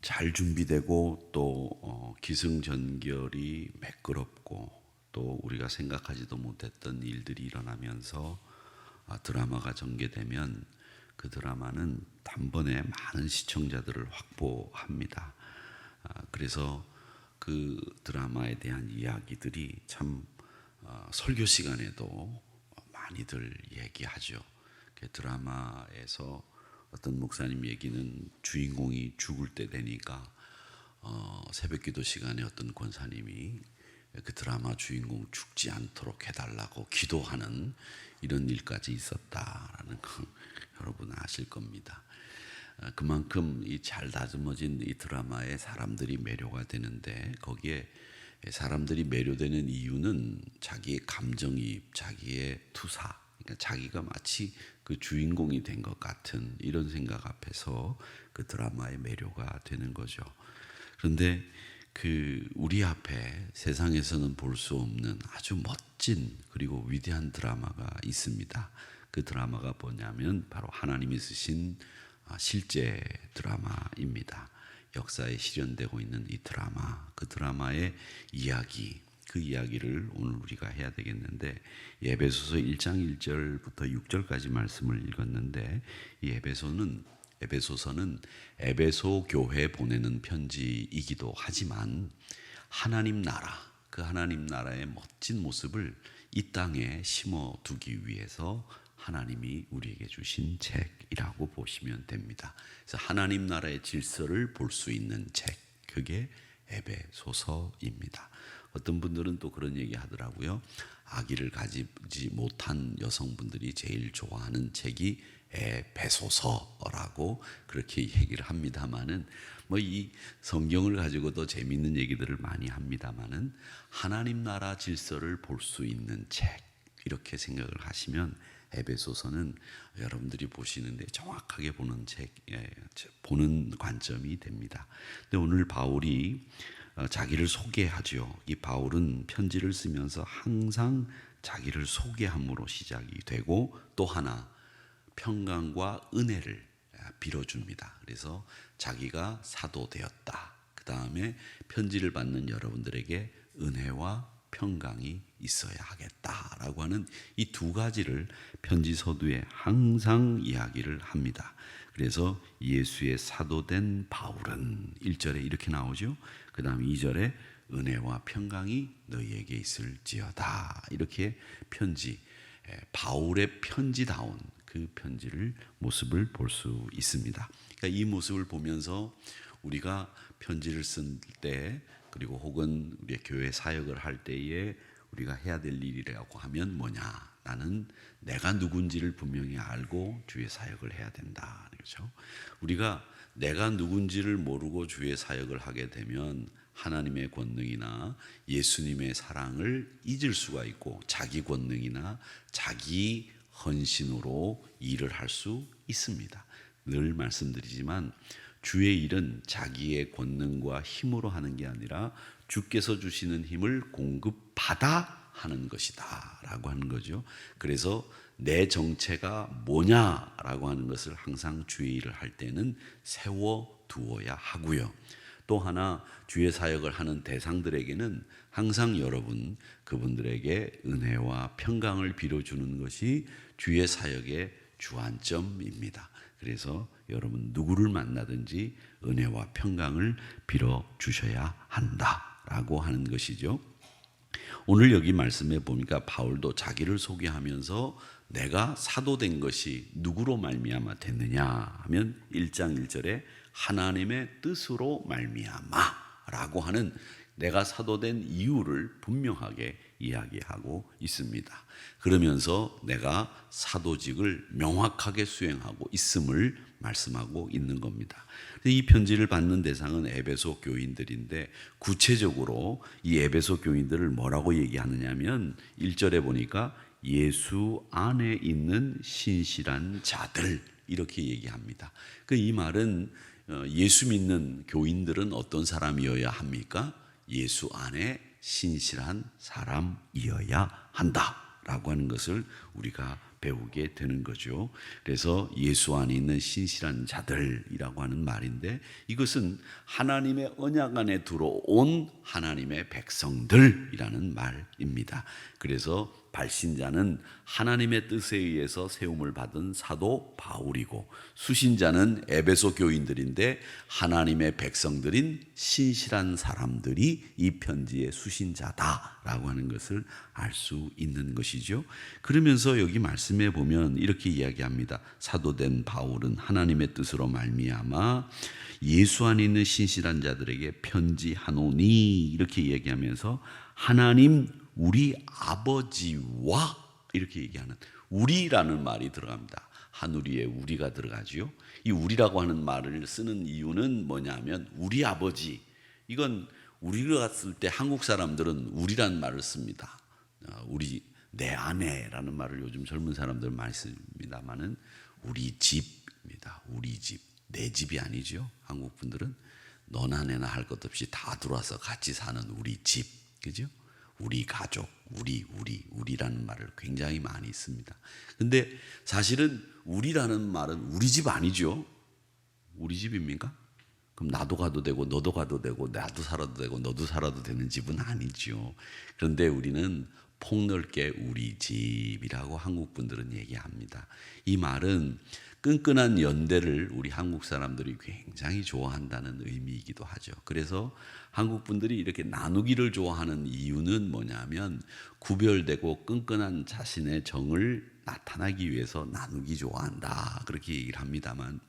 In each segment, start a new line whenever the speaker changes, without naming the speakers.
잘 준비되고 또 기승전결이 매끄럽고 또 우리가 생각하지도 못했던 일들이 일어나면서 드라마가 전개되면 그 드라마는 단번에 많은 시청자들을 확보합니다. 그래서 그 드라마에 대한 이야기들이 참 설교 시간에도 많이들 얘기하죠. 그 드라마에서 어떤 목사님 얘기는 주인공이 죽을 때 되니까 새벽기도 시간에 어떤 권사님이 그 드라마 주인공 죽지 않도록 해달라고 기도하는 이런 일까지 있었다라는 거 여러분 아실 겁니다. 그만큼 이 잘 다듬어진 이 드라마에 사람들이 매료가 되는데 거기에 사람들이 매료되는 이유는 자기의 감정이입, 자기의 투사, 그러니까 자기가 마치 그 주인공이 된 것 같은 이런 생각 앞에서 그 드라마에 매료가 되는 거죠. 그런데 그 우리 앞에 세상에서는 볼 수 없는 아주 멋진 그리고 위대한 드라마가 있습니다. 그 드라마가 뭐냐면 바로 하나님이 쓰신 실제 드라마입니다. 역사에 실현되고 있는 이 드라마, 그 드라마의 이야기, 그 이야기를 오늘 우리가 해야 되겠는데, 에베소서 1장 1절부터 6절까지 말씀을 읽었는데, 이 에베소서는 에베소 교회에 보내는 편지이기도 하지만 하나님 나라, 그 하나님 나라의 멋진 모습을 이 땅에 심어두기 위해서 하나님이 우리에게 주신 책이라고 보시면 됩니다. 그래서 하나님 나라의 질서를 볼 수 있는 책, 그게 에베소서입니다. 어떤 분들은 또 그런 얘기 하더라고요. 아기를 가지지 못한 여성분들이 제일 좋아하는 책이 에베소서라고 그렇게 얘기를 합니다만은 뭐 이 성경을 가지고도 재미있는 얘기들을 많이 합니다만은 하나님 나라 질서를 볼 수 있는 책, 이렇게 생각을 하시면 에베소서는 여러분들이 보시는데 정확하게 보는 보는 관점이 됩니다. 근데 오늘 바울이 자기를 소개하죠. 이 바울은 편지를 쓰면서 항상 자기를 소개함으로 시작이 되고 또 하나 평강과 은혜를 빌어줍니다. 그래서 자기가 사도 되었다. 그 다음에 편지를 받는 여러분들에게 은혜와 평강이 있어야 하겠다라고 하는 이 두 가지를 편지 서두에 항상 이야기를 합니다. 그래서 예수의 사도된 바울은 1절에 이렇게 나오죠. 그 다음 2절에 은혜와 평강이 너희에게 있을지어다. 이렇게 편지, 바울의 편지다운 그 편지를 모습을 볼 수 있습니다. 그러니까 이 모습을 보면서 우리가 편지를 쓸 때 그리고 혹은 우리의 교회 사역을 할 때에 우리가 해야 될 일이라고 하면 뭐냐? 나는 내가 누군지를 분명히 알고 주의 사역을 해야 된다. 그렇죠? 우리가 내가 누군지를 모르고 주의 사역을 하게 되면 하나님의 권능이나 예수님의 사랑을 잊을 수가 있고 자기 권능이나 자기 헌신으로 일을 할 수 있습니다. 늘 말씀드리지만 주의 일은 자기의 권능과 힘으로 하는 게 아니라 주께서 주시는 힘을 공급받아 하는 것이다 라고 하는 거죠. 그래서 내 정체가 뭐냐라고 하는 것을 항상 주의 일을 할 때는 세워두어야 하고요. 또 하나 주의 사역을 하는 대상들에게는 항상 여러분 그분들에게 은혜와 평강을 빌어주는 것이 주의 사역의 주안점입니다. 그래서 여러분 누구를 만나든지 은혜와 평강을 빌어주셔야 한다라고 하는 것이죠. 오늘 여기 말씀해 보니까 바울도 자기를 소개하면서 내가 사도된 것이 누구로 말미암아 됐느냐 하면 1장 1절에 하나님의 뜻으로 말미암아라고 하는 내가 사도된 이유를 분명하게 이야기하고 있습니다. 그러면서 내가 사도직을 명확하게 수행하고 있음을 말씀하고 있는 겁니다. 이 편지를 받는 대상은 에베소 교인들인데 구체적으로 이 에베소 교인들을 뭐라고 얘기하느냐 하면 1절에 보니까 예수 안에 있는 신실한 자들 이렇게 얘기합니다. 이 말은 예수 믿는 교인들은 어떤 사람이어야 합니까? 예수 안에 신실한 사람이어야 한다라고 하는 것을 우리가 배우게 되는 거죠. 그래서 예수 안에 있는 신실한 자들이라고 하는 말인데, 이것은 하나님의 언약 안에 들어온 하나님의 백성들이라는 말입니다. 그래서 발신자는 하나님의 뜻에 의해서 세움을 받은 사도 바울이고, 수신자는 에베소 교인들인데 하나님의 백성들인 신실한 사람들이 이 편지의 수신자다라고 하는 것을 알 수 있는 것이죠. 그러면서 여기 말씀에 보면 이렇게 이야기합니다. 사도된 바울은 하나님의 뜻으로 말미암아 예수 안에 있는 신실한 자들에게 편지하노니, 이렇게 이야기하면서 하나님 우리 아버지와, 이렇게 얘기하는 우리라는 말이 들어갑니다. 하늘위에 우리가 들어가지요. 이 우리라고 하는 말을 쓰는 이유는 뭐냐면, 우리 아버지, 이건 우리가 갔을 때 한국 사람들은 우리라는 말을 씁니다. 우리, 내 아내라는 말을 요즘 젊은 사람들은 많이 씁니다만은 우리 집입니다. 우리 집, 내 집이 아니죠. 한국 분들은 너나 내나 할 것 없이 다 들어와서 같이 사는 우리 집, 그죠? 우리 가족, 우리라는 말을 굉장히 많이 씁니다. 근데 사실은 우리라는 말은 우리 집 아니죠. 우리 집입니까? 그럼 나도 가도 되고 너도 가도 되고 나도 살아도 되고 너도 살아도 되는 집은 아니죠. 그런데 우리는 폭넓게 우리 집이라고 한국 분들은 얘기합니다. 이 말은 끈끈한 연대를 우리 한국 사람들이 굉장히 좋아한다는 의미이기도 하죠. 그래서 한국 분들이 이렇게 나누기를 좋아하는 이유는 뭐냐면, 구별되고 끈끈한 자신의 정을 나타나기 위해서 나누기 좋아한다, 그렇게 얘기를 합니다만,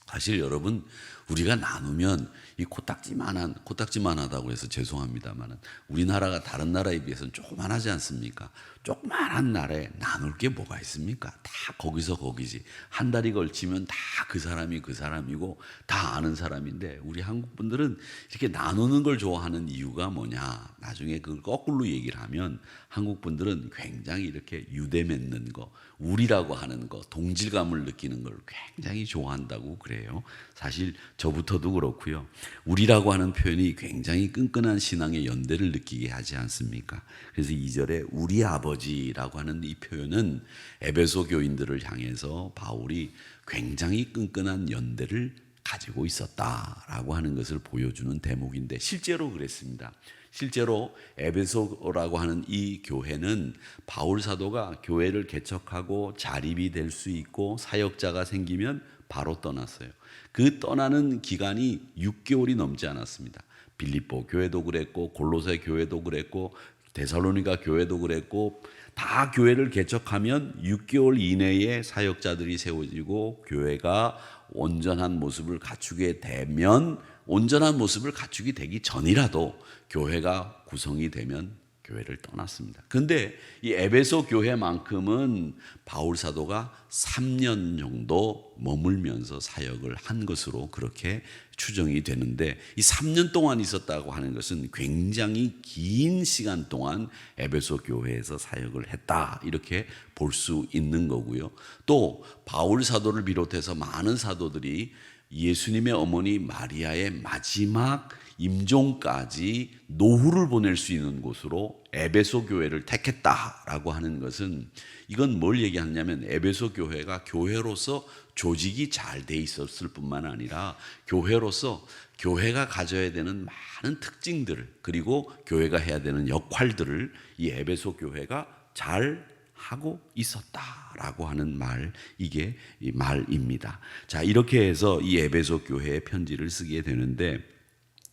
사실 여러분, 우리가 나누면 이 코딱지만하다고 해서 죄송합니다만, 우리나라가 다른 나라에 비해서는 조그만하지 않습니까? 조그만한 나라에 나눌 게 뭐가 있습니까? 다 거기서 거기지. 한 달이 걸치면 다 그 사람이 그 사람이고 다 아는 사람인데, 우리 한국 분들은 이렇게 나누는 걸 좋아하는 이유가 뭐냐? 나중에 그걸 거꾸로 얘기를 하면, 한국 분들은 굉장히 이렇게 유대 맺는 거, 우리라고 하는 거, 동질감을 느끼는 걸 굉장히 좋아한다고 그래요. 사실 저부터도 그렇고요. 우리라고 하는 표현이 굉장히 끈끈한 신앙의 연대를 느끼게 하지 않습니까? 그래서 2절에 우리 아버지라고 하는 이 표현은 에베소 교인들을 향해서 바울이 굉장히 끈끈한 연대를 가지고 있었다라고 하는 것을 보여주는 대목인데, 실제로 그랬습니다. 실제로 에베소라고 하는 이 교회는 바울 사도가 교회를 개척하고 자립이 될 수 있고 사역자가 생기면 바로 떠났어요. 그 떠나는 기간이 6개월이 넘지 않았습니다. 빌립보 교회도 그랬고, 골로새 교회도 그랬고, 데살로니가 교회도 그랬고, 다 교회를 개척하면 6개월 이내에 사역자들이 세워지고 교회가 온전한 모습을 갖추게 되면, 온전한 모습을 갖추게 되기 전이라도 교회가 구성이 되면 교회를 떠났습니다. 그런데 이 에베소 교회만큼은 바울 사도가 3년 정도 머물면서 사역을 한 것으로 그렇게 추정이 되는데, 이 3년 동안 있었다고 하는 것은 굉장히 긴 시간 동안 에베소 교회에서 사역을 했다, 이렇게 볼 수 있는 거고요. 또 바울 사도를 비롯해서 많은 사도들이 예수님의 어머니 마리아의 마지막 임종까지 노후를 보낼 수 있는 곳으로 에베소 교회를 택했다라고 하는 것은, 이건 뭘 얘기하냐면, 에베소 교회가 교회로서 조직이 잘 돼 있었을 뿐만 아니라 교회로서 교회가 가져야 되는 많은 특징들, 그리고 교회가 해야 되는 역할들을 이 에베소 교회가 잘 하고 있었다라고 하는 말, 이게 이 말입니다. 자, 이렇게 해서 이 에베소 교회에 편지를 쓰게 되는데,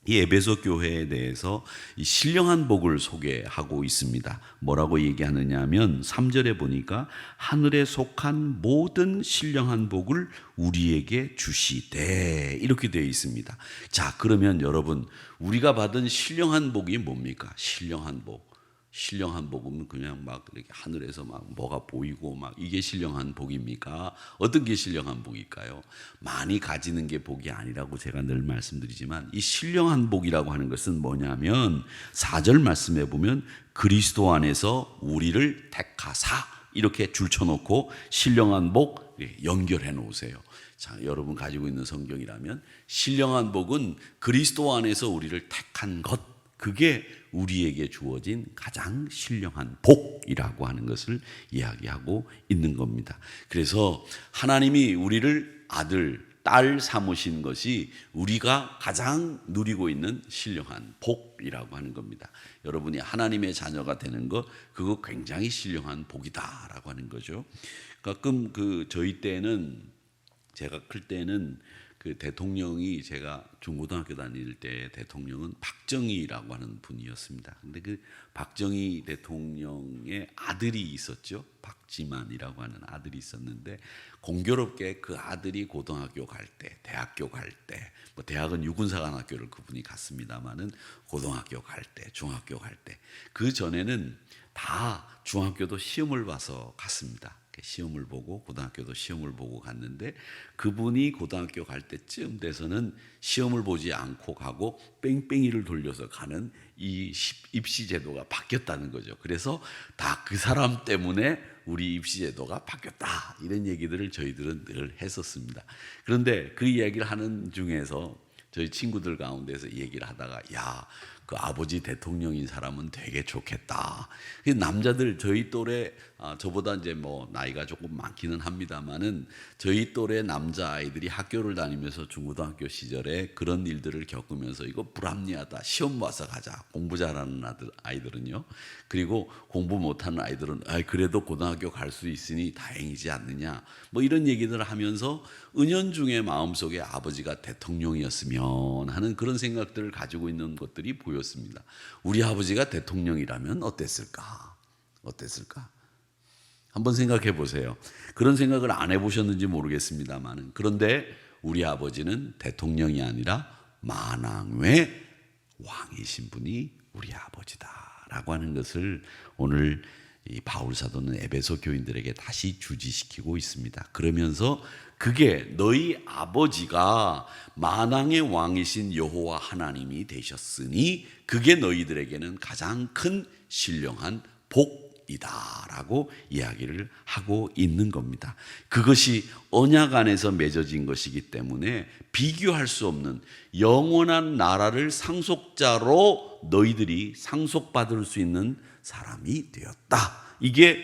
이 에베소 교회에 대해서 이 신령한 복을 소개하고 있습니다. 뭐라고 얘기하느냐 하면 3절에 보니까 하늘에 속한 모든 신령한 복을 우리에게 주시되, 이렇게 되어 있습니다. 자, 그러면 여러분, 우리가 받은 신령한 복이 뭡니까? 신령한 복. 신령한 복은 그냥 막 이렇게 하늘에서 막 뭐가 보이고 막 이게 신령한 복입니까? 어떤 게 신령한 복일까요? 많이 가지는 게 복이 아니라고 제가 늘 말씀드리지만, 이 신령한 복이라고 하는 것은 뭐냐면 4절 말씀에 보면 그리스도 안에서 우리를 택하사, 이렇게 줄쳐놓고 신령한 복 연결해 놓으세요. 자, 여러분 가지고 있는 성경이라면 신령한 복은 그리스도 안에서 우리를 택한 것, 그게 우리에게 주어진 가장 신령한 복이라고 하는 것을 이야기하고 있는 겁니다. 그래서 하나님이 우리를 아들, 딸 삼으신 것이 우리가 가장 누리고 있는 신령한 복이라고 하는 겁니다. 여러분이 하나님의 자녀가 되는 것, 그거 굉장히 신령한 복이다라고 하는 거죠. 가끔 저희 때는, 제가 클 때는 그 대통령이, 제가 중고등학교 다닐 때 대통령은 박정희라고 하는 분이었습니다. 근데 그 박정희 대통령의 아들이 있었죠. 박지만이라고 하는 아들이 있었는데, 공교롭게 그 아들이 고등학교 갈 때, 대학교 갈 때, 뭐 대학은 유군사관학교를 그분이 갔습니다마는 고등학교 갈 때, 중학교 갈 때, 그 전에는 다 중학교도 시험을 봐서 갔습니다. 시험을 보고, 고등학교도 시험을 보고 갔는데, 그분이 고등학교 갈 때쯤 돼서는 시험을 보지 않고 가고 뺑뺑이를 돌려서 가는 이 입시 제도가 바뀌었다는 거죠. 그래서 다 그 사람 때문에 우리 입시 제도가 바뀌었다, 이런 얘기들을 저희들은 늘 했었습니다. 그런데 그 이야기를 하는 중에서 저희 친구들 가운데서 얘기를 하다가, 야, 그 아버지 대통령인 사람은 되게 좋겠다. 남자들, 저희 또래, 저보다 이제 뭐 나이가 조금 많기는 합니다만은, 저희 또래 남자아이들이 학교를 다니면서 중고등학교 시절에 그런 일들을 겪으면서 이거 불합리하다, 시험 봐서 가자, 공부 잘하는 아이들은요. 그리고 공부 못하는 아이들은 그래도 고등학교 갈 수 있으니 다행이지 않느냐, 뭐 이런 얘기들을 하면서 은연중에 마음속에 아버지가 대통령이었으면 하는 그런 생각들을 가지고 있는 것들이 보였습니다. 우리 아버지가 대통령이라면 어땠을까? 한번 생각해 보세요. 그런 생각을 안 해보셨는지 모르겠습니다만, 그런데 우리 아버지는 대통령이 아니라 만왕의 왕이신 분이 우리 아버지다라고 하는 것을 오늘 이 바울 사도는 에베소 교인들에게 다시 주지시키고 있습니다. 그러면서 그게 너희 아버지가 만왕의 왕이신 여호와 하나님이 되셨으니 그게 너희들에게는 가장 큰 신령한 복이다라고 이야기를 하고 있는 겁니다. 그것이 언약 안에서 맺어진 것이기 때문에 비교할 수 없는 영원한 나라를 상속자로 너희들이 상속받을 수 있는 사람이 되었다. 이게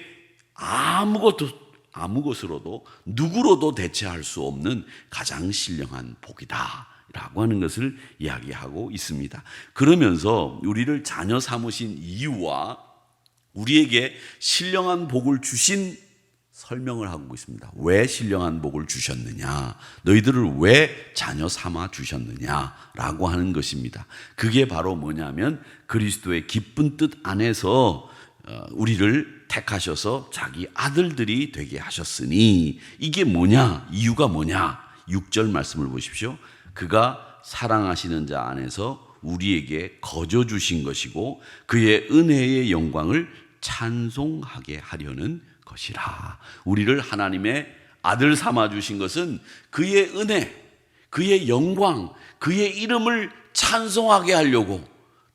아무것으로도 누구로도 대체할 수 없는 가장 신령한 복이다 라고 하는 것을 이야기하고 있습니다. 그러면서 우리를 자녀 삼으신 이유와 우리에게 신령한 복을 주신 설명을 하고 있습니다. 왜 신령한 복을 주셨느냐, 너희들을 왜 자녀 삼아 주셨느냐라고 하는 것입니다. 그게 바로 뭐냐면 그리스도의 기쁜 뜻 안에서 우리를 택하셔서 자기 아들들이 되게 하셨으니, 이게 뭐냐, 이유가 뭐냐, 6절 말씀을 보십시오. 그가 사랑하시는 자 안에서 우리에게 거저 주신 것이고 그의 은혜의 영광을 찬송하게 하려는 것이라. 우리를 하나님의 아들 삼아 주신 것은 그의 은혜, 그의 영광, 그의 이름을 찬송하게 하려고,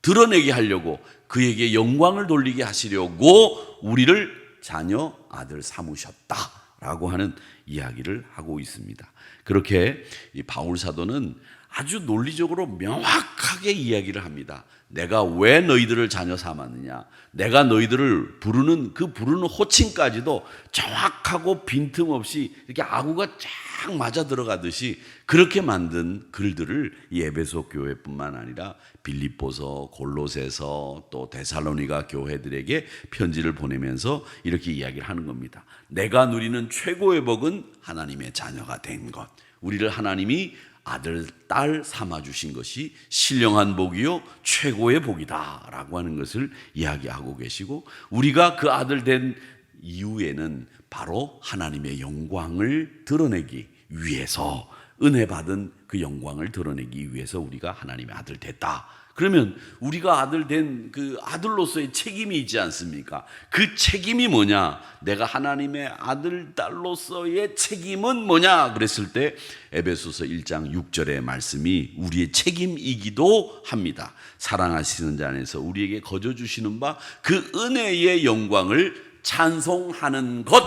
드러내게 하려고, 그에게 영광을 돌리게 하시려고 우리를 자녀 아들 삼으셨다라고 하는 이야기를 하고 있습니다. 그렇게 이 바울 사도는 아주 논리적으로 명확하게 이야기를 합니다. 내가 왜 너희들을 자녀 삼았느냐, 내가 너희들을 부르는 그 부르는 호칭까지도 정확하고 빈틈없이 이렇게 아구가 쫙 맞아 들어가듯이 그렇게 만든 글들을 이 에베소 교회뿐만 아니라 빌립보서, 골로새서, 또 데살로니가 교회들에게 편지를 보내면서 이렇게 이야기를 하는 겁니다. 내가 누리는 최고의 복은 하나님의 자녀가 된 것, 우리를 하나님이 아들, 딸 삼아주신 것이 신령한 복이요 최고의 복이다 라고 하는 것을 이야기하고 계시고, 우리가 그 아들 된 이후에는 바로 하나님의 영광을 드러내기 위해서, 은혜 받은 그 영광을 드러내기 위해서 우리가 하나님의 아들 됐다. 그러면 우리가 아들 된 그 아들로서의 책임이 있지 않습니까? 그 책임이 뭐냐? 내가 하나님의 아들, 딸로서의 책임은 뭐냐? 그랬을 때 에베소서 1장 6절의 말씀이 우리의 책임이기도 합니다. 사랑하시는 자 안에서 우리에게 거저 주시는 바 그 은혜의 영광을 찬송하는 것,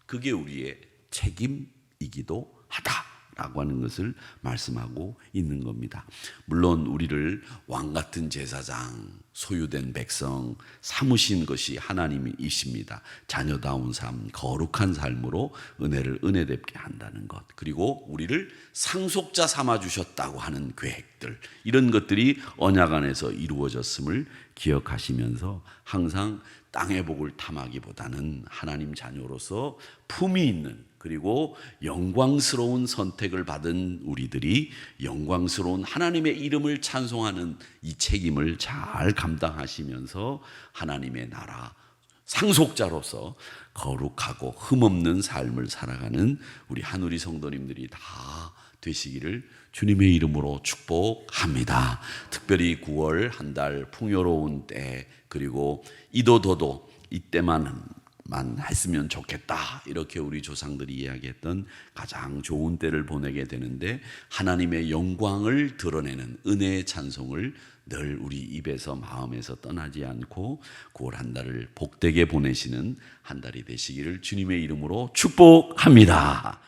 그게 우리의 책임이기도 하다 라고 하는 것을 말씀하고 있는 겁니다. 물론 우리를 왕 같은 제사장, 소유된 백성 삼으신 것이 하나님이십니다. 자녀다운 삶, 거룩한 삶으로 은혜를 은혜롭게 한다는 것, 그리고 우리를 상속자 삼아 주셨다고 하는 계획들, 이런 것들이 언약 안에서 이루어졌음을 기억하시면서 항상 땅의 복을 탐하기보다는 하나님 자녀로서 품위 있는, 그리고 영광스러운 선택을 받은 우리들이 영광스러운 하나님의 이름을 찬송하는 이 책임을 잘 감당하시면서 하나님의 나라 상속자로서 거룩하고 흠없는 삶을 살아가는 우리 한우리 성도님들이 다 되시기를 주님의 이름으로 축복합니다. 특별히 9월 한 달 풍요로운 때, 그리고 이도도도 이때만 했으면 좋겠다, 이렇게 우리 조상들이 이야기했던 가장 좋은 때를 보내게 되는데, 하나님의 영광을 드러내는 은혜의 찬송을 늘 우리 입에서 마음에서 떠나지 않고 9월 한 달을 복되게 보내시는 한 달이 되시기를 주님의 이름으로 축복합니다.